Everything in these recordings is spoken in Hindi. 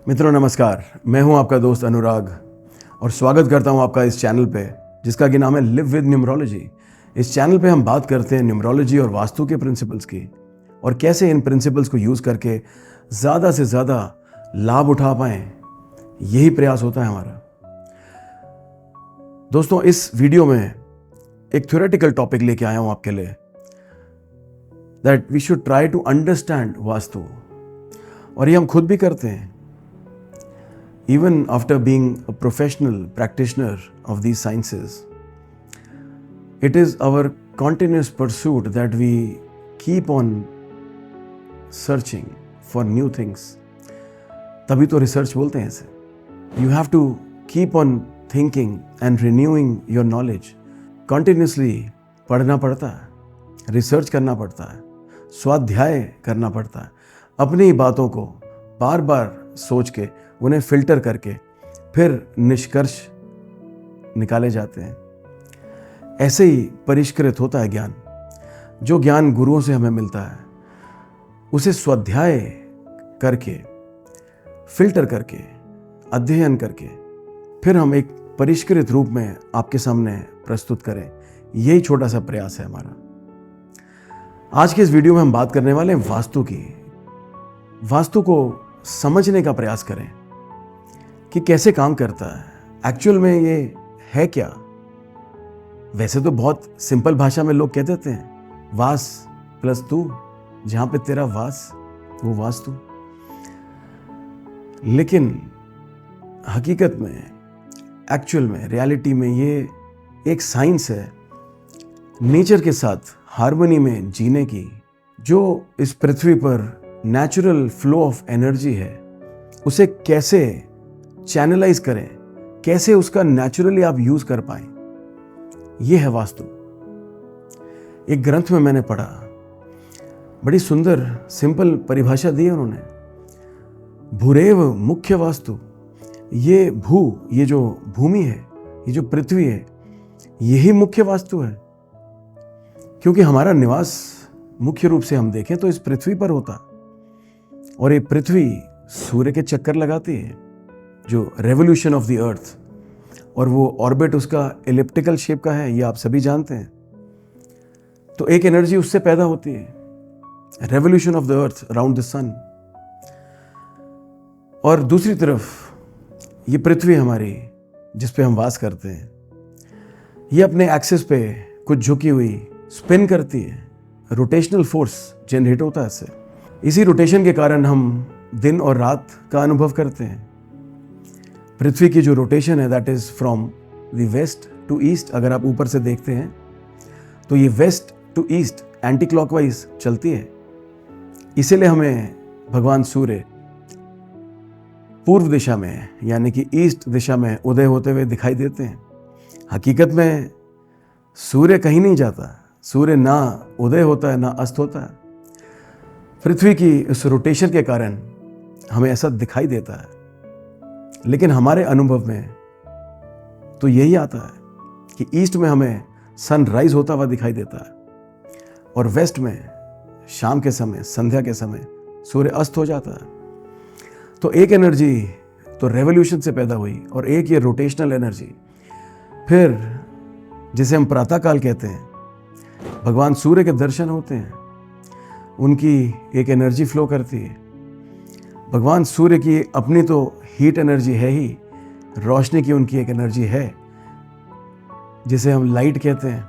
मित्रों नमस्कार, मैं हूं आपका दोस्त अनुराग और स्वागत करता हूं आपका इस चैनल पे जिसका कि नाम है लिव विद न्यूमरोलॉजी। इस चैनल पे हम बात करते हैं न्यूमरोलॉजी और वास्तु के प्रिंसिपल्स की और कैसे इन प्रिंसिपल्स को यूज़ करके ज़्यादा से ज़्यादा लाभ उठा पाएं, यही प्रयास होता है हमारा। दोस्तों, इस वीडियो में एक थ्योरेटिकल टॉपिक लेके आया हूं आपके लिए, that we should try to understand vastu. और ये हम खुद भी करते हैं, even after being a professional practitioner of these sciences. It is our continuous pursuit that we keep on searching for new things. तभी तो रिसर्च बोलते हैं इसे। You have to keep on thinking and renewing your knowledge. Continuously पढ़ना पड़ता है, रिसर्च करना पड़ता है, स्वाध्याय करना पड़ता है, अपनी बातों को बार बार सोच के उन्हें फिल्टर करके फिर निष्कर्ष निकाले जाते हैं। ऐसे ही परिष्कृत होता है ज्ञान। जो ज्ञान गुरुओं से हमें मिलता है उसे स्वाध्याय करके, फिल्टर करके, अध्ययन करके फिर हम एक परिष्कृत रूप में आपके सामने प्रस्तुत करें, यही छोटा सा प्रयास है हमारा। आज के इस वीडियो में हम बात करने वाले हैं वास्तु की। वास्तु को समझने का प्रयास करें कि कैसे काम करता है, एक्चुअल में ये है क्या। वैसे तो बहुत सिंपल भाषा में लोग कह देते हैं वास प्लस तू, जहां पे तेरा वास वो वास्तु। लेकिन हकीकत में, एक्चुअल में, रियलिटी में ये एक साइंस है नेचर के साथ हार्मनी में जीने की। जो इस पृथ्वी पर नेचुरल फ्लो ऑफ एनर्जी है उसे कैसे चैनलाइज करें, कैसे उसका नेचुरली आप यूज कर पाएं, यह है वास्तु। एक ग्रंथ में मैंने पढ़ा, बड़ी सुंदर सिंपल परिभाषा दी है उन्होंने। भूरेव मुख्य वास्तु। ये ये जो भूमि है, ये जो पृथ्वी है, यही मुख्य वास्तु है। क्योंकि हमारा निवास मुख्य रूप से हम देखें तो इस पृथ्वी पर होता, और ये पृथ्वी सूर्य के चक्कर लगाती है, जो रेवोल्यूशन ऑफ द अर्थ, और वो ऑर्बिट उसका एलिप्टिकल शेप का है, ये आप सभी जानते हैं। तो एक एनर्जी उससे पैदा होती है, revolution of the earth around the sun. और दूसरी तरफ ये पृथ्वी हमारी, जिस पे हम वास करते हैं, ये अपने एक्सिस पे कुछ झुकी हुई स्पिन करती है, रोटेशनल फोर्स जनरेट होता है इससे। इसी रोटेशन के कारण हम दिन और रात का अनुभव करते हैं। पृथ्वी की जो रोटेशन है that is from the west to east. अगर आप ऊपर से देखते हैं तो ये west to east anti clockwise चलती है। इसीलिए हमें भगवान सूर्य पूर्व दिशा में, यानी कि ईस्ट दिशा में उदय होते हुए दिखाई देते हैं। हकीकत में सूर्य कहीं नहीं जाता, सूर्य ना उदय होता है ना अस्त होता है। पृथ्वी की इस रोटेशन के कारण हमें ऐसा दिखाई देता है। लेकिन हमारे अनुभव में तो यही आता है कि ईस्ट में हमें सनराइज होता हुआ दिखाई देता है और वेस्ट में शाम के समय, संध्या के समय सूर्य अस्त हो जाता है। तो एक एनर्जी तो रेवोल्यूशन से पैदा हुई और एक ये रोटेशनल एनर्जी, फिर जिसे हम प्रातःकाल कहते हैं, भगवान सूर्य के दर्शन होते हैं, उनकी एक एनर्जी फ्लो करती है। भगवान सूर्य की अपनी तो हीट एनर्जी है ही, रोशनी की उनकी एक एनर्जी है जिसे हम लाइट कहते हैं।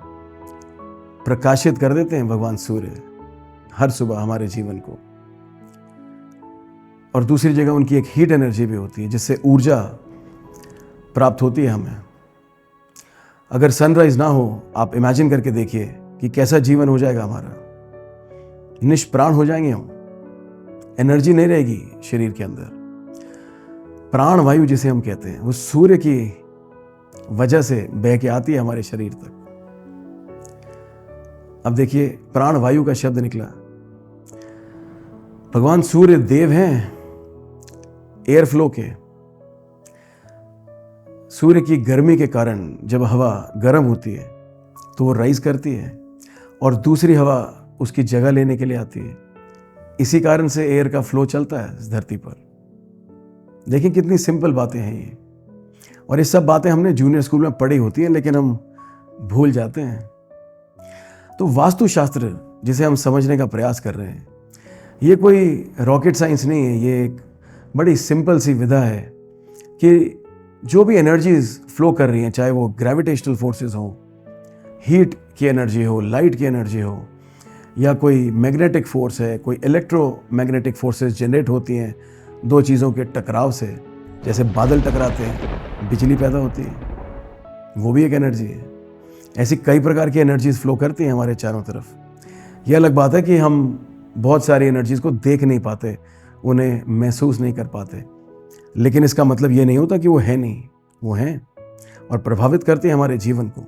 प्रकाशित कर देते हैं भगवान सूर्य हर सुबह हमारे जीवन को। और दूसरी जगह उनकी एक हीट एनर्जी भी होती है जिससे ऊर्जा प्राप्त होती है हमें। अगर सनराइज ना हो, आप इमेजिन करके देखिए कि कैसा जीवन हो जाएगा हमारा। निष्प्राण हो जाएंगे हम, एनर्जी नहीं रहेगी शरीर के अंदर। प्राण वायु जिसे हम कहते हैं वो सूर्य की वजह से बह के आती है हमारे शरीर तक। अब देखिए, प्राण वायु का शब्द निकला। भगवान सूर्य देव हैं एयर फ्लो के। सूर्य की गर्मी के कारण जब हवा गर्म होती है तो वो राइज करती है और दूसरी हवा उसकी जगह लेने के लिए आती है। इसी कारण से एयर का फ्लो चलता है इस धरती पर। देखिए कितनी सिंपल बातें हैं ये, और ये सब बातें हमने जूनियर स्कूल में पढ़ी होती हैं, लेकिन हम भूल जाते हैं। तो वास्तुशास्त्र जिसे हम समझने का प्रयास कर रहे हैं, ये कोई रॉकेट साइंस नहीं है। ये एक बड़ी सिंपल सी विधा है कि जो भी एनर्जीज फ्लो कर रही हैं, चाहे वो ग्रेविटेशनल फोर्सेस हो, हीट की एनर्जी हो, लाइट की एनर्जी हो, या कोई मैग्नेटिक फोर्स है, कोई इलेक्ट्रोमैग्नेटिक फोर्सेस जनरेट होती हैं दो चीज़ों के टकराव से, जैसे बादल टकराते हैं, बिजली पैदा होती है, वो भी एक एनर्जी है। ऐसी कई प्रकार की एनर्जीज फ्लो करती हैं हमारे चारों तरफ। यह अलग बात है कि हम बहुत सारी एनर्जीज को देख नहीं पाते, उन्हें महसूस नहीं कर पाते, लेकिन इसका मतलब ये नहीं होता कि वो है नहीं, वो हैं और प्रभावित करती हैं हमारे जीवन को।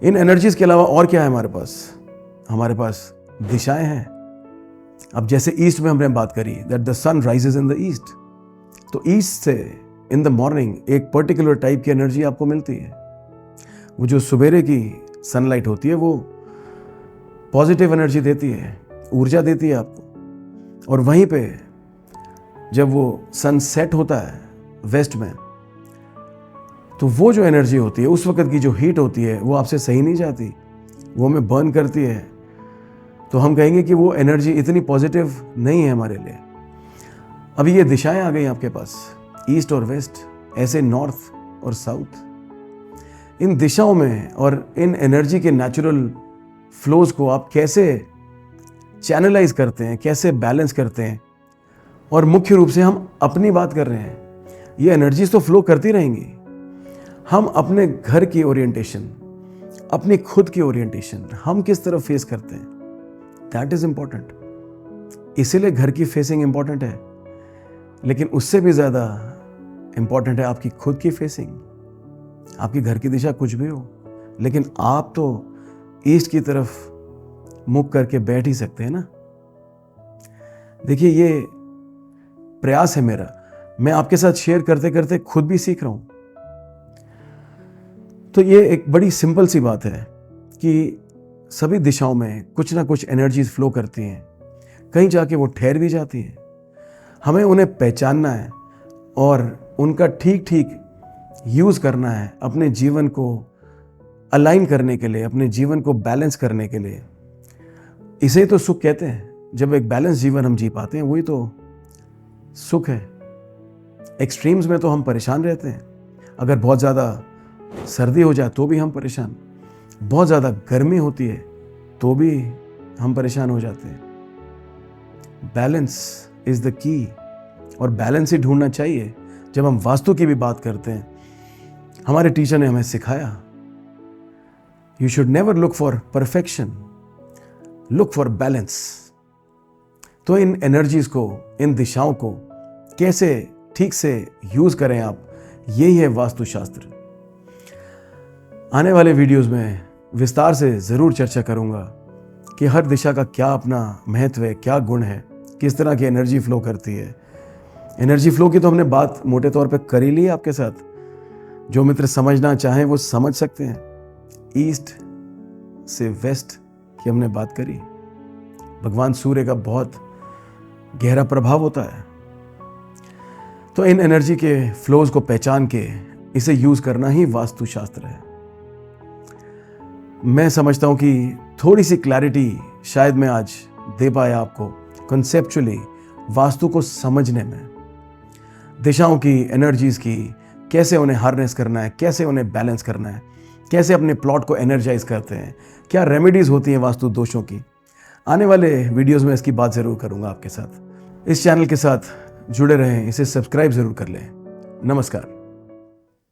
इन एनर्जीज के अलावा और क्या है हमारे पास? हमारे पास दिशाएं हैं। अब जैसे ईस्ट में हमने बात करी that the sun rises in the east, तो ईस्ट से इन द मॉर्निंग एक पर्टिकुलर टाइप की एनर्जी आपको मिलती है। वो जो सवेरे की सनलाइट होती है वो पॉजिटिव एनर्जी देती है, ऊर्जा देती है आपको। और वहीं पे जब वो सन सेट होता है वेस्ट में, तो वो जो एनर्जी होती है, उस वक्त की जो हीट होती है, वो आपसे सही नहीं जाती, वो हमें बर्न करती है। तो हम कहेंगे कि वो एनर्जी इतनी पॉजिटिव नहीं है हमारे लिए। अभी ये दिशाएं आ गई आपके पास, ईस्ट और वेस्ट, ऐसे नॉर्थ और साउथ। इन दिशाओं में और इन एनर्जी के नेचुरल फ्लोज को आप कैसे चैनलाइज करते हैं, कैसे बैलेंस करते हैं, और मुख्य रूप से हम अपनी बात कर रहे हैं। ये एनर्जीज तो फ्लो करती रहेंगी, हम अपने घर की ओरिएंटेशन, अपनी खुद की ओरिएंटेशन, हम किस तरफ फेस करते हैं, दैट इज इंपॉर्टेंट। इसीलिए घर की फेसिंग इंपॉर्टेंट है, लेकिन उससे भी ज़्यादा इंपॉर्टेंट है आपकी खुद की फेसिंग। आपकी घर की दिशा कुछ भी हो, लेकिन आप तो ईस्ट की तरफ मुख करके बैठ ही सकते हैं ना। देखिए ये प्रयास है मेरा, मैं आपके साथ शेयर करते करते खुद भी सीख रहा हूं। तो ये एक बड़ी सिंपल सी बात है कि सभी दिशाओं में कुछ ना कुछ एनर्जीज फ्लो करती हैं, कहीं जाके वो ठहर भी जाती हैं। हमें उन्हें पहचानना है और उनका ठीक ठीक यूज़ करना है अपने जीवन को अलाइन करने के लिए, अपने जीवन को बैलेंस करने के लिए। इसे तो सुख कहते हैं। जब एक बैलेंस जीवन हम जी पाते हैं, वही तो सुख है। एक्सट्रीम्स में तो हम परेशान रहते हैं। अगर बहुत ज़्यादा सर्दी हो जाए तो भी हम परेशान, बहुत ज़्यादा गर्मी होती है तो भी हम परेशान हो जाते हैं। बैलेंस इज़ द की, और बैलेंस ही ढूंढना चाहिए। जब हम वास्तु की भी बात करते हैं, हमारे टीचर ने हमें सिखाया, you should never look for perfection, look for balance. तो इन एनर्जीज को, इन दिशाओं को कैसे ठीक से यूज करें आप, यही है वास्तुशास्त्र। आने वाले वीडियोस में विस्तार से ज़रूर चर्चा करूंगा कि हर दिशा का क्या अपना महत्व है, क्या गुण है, किस तरह की एनर्जी फ्लो करती है। एनर्जी फ्लो की तो हमने बात मोटे तौर पे कर ही ली है आपके साथ। जो मित्र समझना चाहें वो समझ सकते हैं। ईस्ट से वेस्ट की हमने बात करी। भगवान सूर्य का बहुत गहरा प्रभाव होता है। तो इन एनर्जी के फ्लोज को पहचान के इसे यूज करना ही वास्तुशास्त्र है। मैं समझता हूं कि थोड़ी सी क्लैरिटी शायद मैं आज दे पाया आपको कॉन्सेप्चुअली वास्तु को समझने में, दिशाओं की, एनर्जीज की, कैसे उन्हें हार्नेस करना है, कैसे उन्हें बैलेंस करना है, कैसे अपने प्लॉट को एनर्जाइज करते हैं, क्या रेमेडीज होती हैं वास्तु दोषों की। आने वाले वीडियोस में इसकी बात ज़रूर करूंगा आपके साथ। इस चैनल के साथ जुड़े रहें, इसे सब्सक्राइब ज़रूर कर लें। नमस्कार।